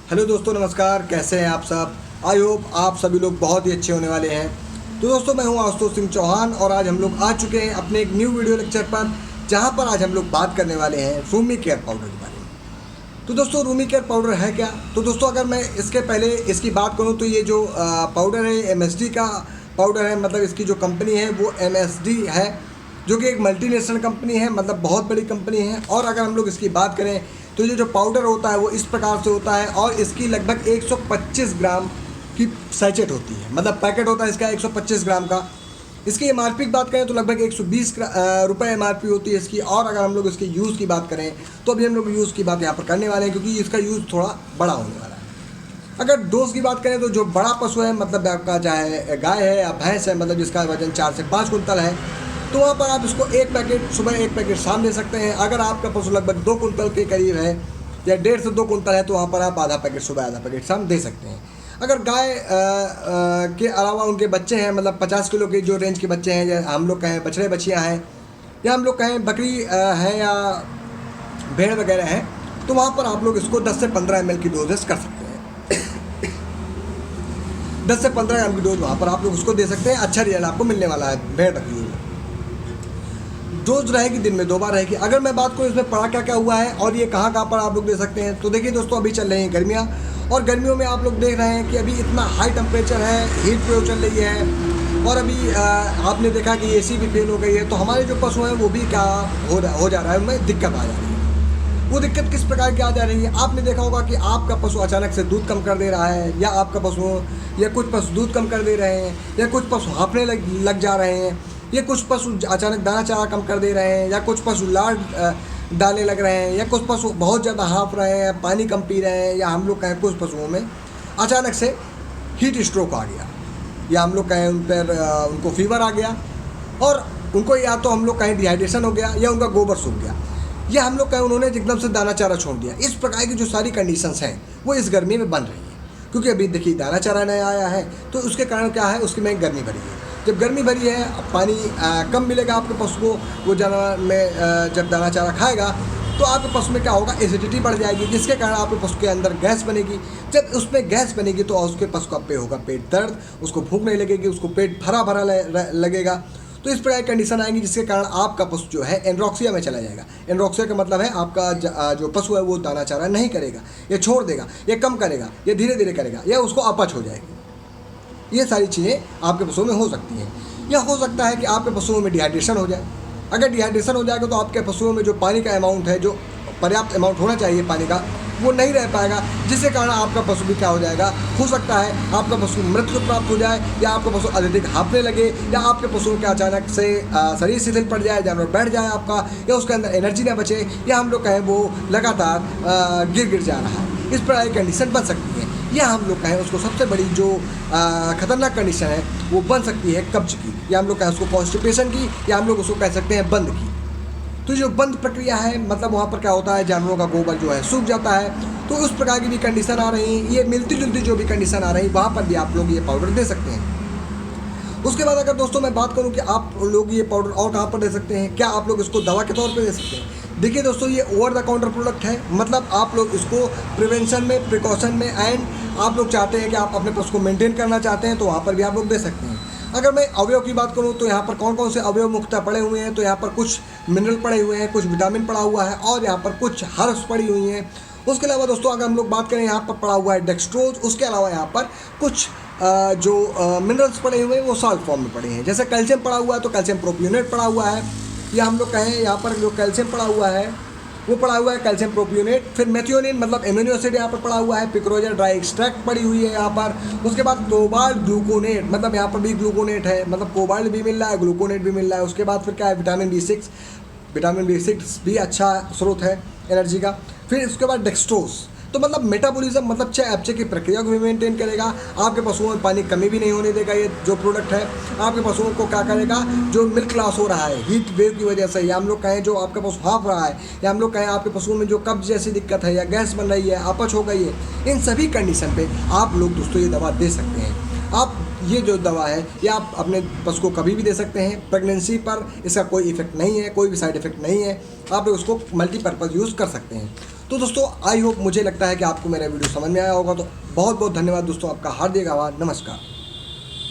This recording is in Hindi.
हेलो दोस्तों, नमस्कार। कैसे हैं आप सब? आई होप आप सभी लोग बहुत ही अच्छे होने वाले हैं। तो दोस्तों, मैं हूं आशुतोष सिंह चौहान और आज हम लोग आ चुके हैं अपने एक न्यू वीडियो लेक्चर पर, जहां पर आज हम लोग बात करने वाले हैं रूमी केयर पाउडर के बारे में। तो दोस्तों, रूमी केयर पाउडर है क्या? तो दोस्तों, अगर मैं इसके पहले इसकी बात करूं तो ये जो पाउडर है एमएसडी का पाउडर है। मतलब इसकी जो कंपनी है वो एमएसडी है, जो कि एक मल्टीनेशनल कंपनी है, मतलब बहुत बड़ी कंपनी है। और अगर हम लोग इसकी बात करें तो ये जो पाउडर होता है वो इस प्रकार से होता है और इसकी लगभग 125 ग्राम की सैचेट होती है, मतलब पैकेट होता है इसका 125 ग्राम का। इसकी एमआरपी की बात करें तो लगभग 120 रुपये एमआरपी होती है इसकी। और अगर हम लोग इसके यूज़ की बात करें तो अभी हम लोग यूज़ की बात यहाँ पर करने वाले हैं, क्योंकि इसका यूज़ थोड़ा बड़ा होने वाला है। अगर डोज की बात करें तो जो बड़ा पशु है, मतलब आपका चाहे गाय है या भैंस है, मतलब जिसका वजन 4 से 5 कुंतल है, तो वहाँ पर आप इसको एक पैकेट सुबह एक पैकेट शाम ले सकते हैं। अगर आपका पशु लगभग 2 कुंतल के करीब है या 1.5 से 2 कुंतल है तो वहाँ पर आप आधा पैकेट सुबह आधा पैकेट शाम दे सकते हैं। अगर गाय के अलावा उनके बच्चे हैं, मतलब 50 किलो के जो रेंज के बच्चे हैं, या हम लोग कहें बछड़े बछियाँ हैं, या हम लोग कहें बकरी है या भेड़ वगैरह है, तो वहाँ पर आप लोग इसको 10 से 15 ml की डोजेस कर सकते हैं। 10 से 15 ग्राम की डोज वहाँ पर आप लोग उसको दे सकते हैं। अच्छा रिजल्ट आपको मिलने वाला है भेड़ बकरियों में। डोज रहेगी दिन में 2 बार रहेगी। अगर मैं बात करूँ इसमें पड़ा क्या क्या हुआ है और ये कहाँ पर आप लोग दे सकते हैं, तो देखिए दोस्तों, अभी चल रही हैं गर्मियाँ और गर्मियों में आप लोग देख रहे हैं कि अभी इतना हाई टेम्परेचर है, हीट वेव चल रही है। और अभी आपने देखा कि एसी भी फेल हो गई है, तो हमारे जो पशु हैं वो भी क्या हो जा रहा है, उनमें दिक्कत आ जा रही है। वो दिक्कत किस प्रकार की आ जा रही है? आपने देखा होगा कि आपका पशु अचानक से दूध कम कर दे रहा है, या आपका पशु या कुछ पशु दूध कम कर दे रहे हैं, या कुछ पशु हाँफने लग जा रहे हैं, या कुछ पशु अचानक दाना चारा कम कर दे रहे हैं, या कुछ पशु लार डालने लग रहे हैं, या कुछ पशु बहुत ज़्यादा हाँफ रहे हैं, पानी कम पी रहे हैं, या हम लोग कहें कुछ पशुओं में अचानक से हीट स्ट्रोक आ गया, या हम लोग कहें उन पर उनको फीवर आ गया, और उनको या तो हम लोग कहें डिहाइड्रेशन हो गया, या उनका गोबर सूख गया, या हम लोग कहें उन्होंने एकदम से दाना चारा छोड़ दिया। इस प्रकार की जो सारी कंडीशंस हैं वो इस गर्मी में बन रही हैं, क्योंकि अभी देखिए दाना चारा नया आया है, तो उसके कारण क्या है, उसकी में गर्मी भरी है। जब गर्मी भरी है, पानी कम मिलेगा आपके पशु को, वो जानवर में जब दाना चारा खाएगा तो आपके पशु में क्या होगा, एसिडिटी बढ़ जाएगी, जिसके कारण आपके पशु के अंदर गैस बनेगी। जब उसमें गैस बनेगी तो उसके पशु का पे होगा पेट दर्द, उसको भूख नहीं लगेगी, उसको पेट भरा भरा लगेगा। तो इस प्रकार की कंडीशन आएंगी, जिसके कारण आपका पशु जो है एनरोक्सिया में चला जाएगा। एनरोक्सिया का मतलब है आपका जो पशु है वो दाना चारा नहीं करेगा, या छोड़ देगा, या कम करेगा, या धीरे धीरे करेगा, या उसको अपच हो जाएगी। ये सारी चीज़ें आपके पशुओं में हो सकती हैं। या हो सकता है कि आपके पशुओं में डिहाइड्रेशन हो जाए। अगर डिहाइड्रेशन हो जाएगा तो आपके पशुओं में जो पानी का अमाउंट है, जो पर्याप्त अमाउंट होना चाहिए पानी का, वो नहीं रह पाएगा, जिसके कारण आपका पशु भी क्या हो जाएगा, हो सकता है आपका पशु मृत्यु प्राप्त हो जाए, या आपका पशु अत्यधिक हाँफने लगे, या आपके पशुओं के अचानक से शरीर शिथिल पड़ जाए, जानवर बैठ जाए आपका, या उसके अंदर एनर्जी ना बचे, या हम लोग कहें वो लगातार गिर जा रहा है। इस प्रकार की कंडीशन बन सकती है। या हम लोग कहें उसको सबसे बड़ी जो खतरनाक कंडीशन है वो बन सकती है कब्ज की, या हम लोग कहें उसको कॉन्स्टिपेशन की, या हम लोग उसको कह सकते हैं बंद की। तो जो बंद प्रक्रिया है, मतलब वहाँ पर क्या होता है, जानवरों का गोबर जो है सूख जाता है। तो उस प्रकार की भी कंडीशन आ रही है। ये मिलती जुलती जो भी कंडीशन आ रही है, वहाँ पर भी आप लोग ये पाउडर दे सकते हैं। उसके बाद अगर दोस्तों मैं बात करूं कि आप लोग ये पाउडर और कहाँ पर दे सकते हैं, क्या आप लोग इसको दवा के तौर पे दे सकते हैं? देखिए दोस्तों, ये ओवर द काउंटर प्रोडक्ट है, मतलब आप लोग इसको प्रिवेंशन में, प्रिकॉशन में, एंड आप लोग चाहते हैं कि आप अपने पशु को मेंटेन करना चाहते हैं तो वहाँ पर भी आप लोग दे सकते हैं। अगर मैं अवयव की बात करूँ तो यहाँ पर कौन कौन से अवयव मुख्यतः पड़े हुए हैं, तो यहाँ पर कुछ मिनरल पड़े हुए हैं, कुछ विटामिन पड़ा हुआ है, और यहाँ पर कुछ हर्ब्स पड़ी हुई हैं। उसके अलावा दोस्तों अगर हम लोग बात करें, यहाँ पर पड़ा हुआ है डेक्सट्रोज। उसके अलावा यहाँ पर कुछ जो मिनरल्स पड़े हुए हैं वो सॉल्ट फॉर्म में पड़े हैं। जैसे कैल्शियम पड़ा हुआ है तो कैल्शियम प्रोपियोनेट पड़ा हुआ है, या हम लोग कहें यहाँ पर जो कैल्शियम पड़ा हुआ है वो पड़ा हुआ है कैल्शियम प्रोपियोनेट। फिर मेथियोनिन मतलब एमिनो एसिड यहाँ पर पड़ा हुआ है। पिक्रोजल ड्राई एक्सट्रैक्ट पड़ी हुई है यहाँ पर। उसके बाद कोबाल्ट ग्लूकोनेट, मतलब यहाँ पर भी ग्लूकोनेट है, मतलब कोबाल्ट भी मिल रहा है, ग्लूकोनेट भी मिल रहा है। उसके बाद फिर क्या है, विटामिन B6 भी अच्छा स्रोत है एनर्जी का। फिर उसके बाद डेक्सट्रोज, तो मतलब मेटाबॉलिज्म, मतलब चयापचय की प्रक्रिया को भी मेंटेन करेगा। आपके पशुओं में पानी कमी भी नहीं होने देगा ये जो प्रोडक्ट है। आपके पशुओं को क्या करेगा, जो मिल्क लॉस हो रहा है हीट वेव की वजह से, या हम लोग कहें जो आपका पशु हाँफ रहा है, या हम लोग कहें आपके पशुओं में जो कब्ज जैसी दिक्कत है, या गैस बन रही है, अपच हो गई है, इन सभी कंडीशन पे आप लोग दोस्तों ये दवा दे सकते हैं। आप ये जो दवा है ये आप अपने पशु को कभी भी दे सकते हैं। प्रेगनेंसी पर इसका कोई इफेक्ट नहीं है, कोई भी साइड इफेक्ट नहीं है। आप उसको मल्टीपर्पज़ यूज़ कर सकते हैं। तो दोस्तों आई होप, मुझे लगता है कि आपको मेरा वीडियो समझ में आया होगा। तो बहुत बहुत धन्यवाद दोस्तों, आपका हार्दिक आभार, नमस्कार।